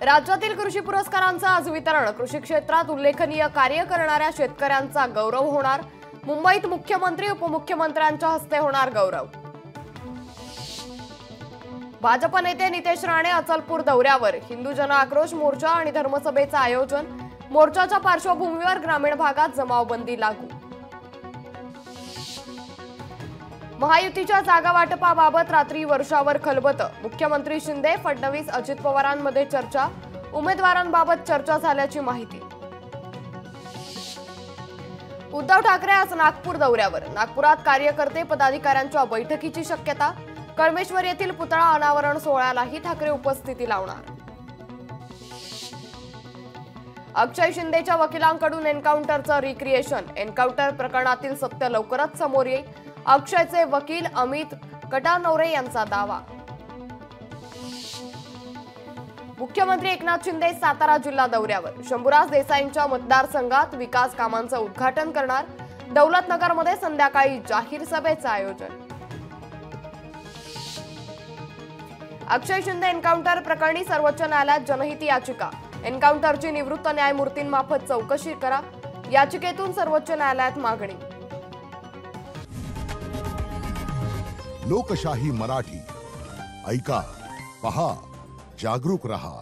राज्यातील कृषी पुरस्कारांचं आज वितरण। कृषी क्षेत्रात उल्लेखनीय कार्य करणाऱ्या शेतकऱ्यांचा गौरव होणार। मुंबईत मुख्यमंत्री उपमुख्यमंत्र्यांच्या हस्ते होणार गौरव। भाजप नेते नितेश राणे अचलपूर दौऱ्यावर। हिंदू जन आक्रोश मोर्चा आणि धर्मसभेचं आयोजन। मोर्चाच्या पार्श्वभूमीवर ग्रामीण भागात जमावबंदी लागू। महायुतीच्या जागा वाटपाबाबत रात्री वर्षावर खलबत। मुख्यमंत्री शिंदे फडणवीस अजित पवारांमध्ये चर्चा। उमेदवारांबाबत चर्चा झाल्याची माहिती। उद्धव ठाकरे आज नागपूर दौऱ्यावर। नागपुरात कार्यकर्ते पदाधिकाऱ्यांच्या बैठकीची शक्यता। कळमेश्वर येथील पुतळा अनावरण सोहळ्यालाही ठाकरे उपस्थिती लावणार। अक्षय शिंदेच्या वकिलांकडून एन्काउंटरचं रिक्रिएशन। एन्काउंटर प्रकरणातील सत्य लवकरच समोर येईल। अक्षयचे वकील अमित कटानवरे यांचा दावा। मुख्यमंत्री एकनाथ शिंदे सातारा जिल्हा दौऱ्यावर। शंभूराज देसाईंच्या मतदारसंघात विकास कामांचं उद्घाटन करणार। दौलतनगरमध्ये संध्याकाळी जाहीर सभेचं आयोजन। अक्षय शिंदे एन्काउंटर प्रकरणी सर्वोच्च न्यायालयात जनहित याचिका। एन्काउंटरची निवृत्त न्यायमूर्तींमार्फत चौकशी करा। याचिकेतून सर्वोच्च न्यायालयात मागणी। लोकशाही मराठी ऐका, पहा, जागरूक रहा।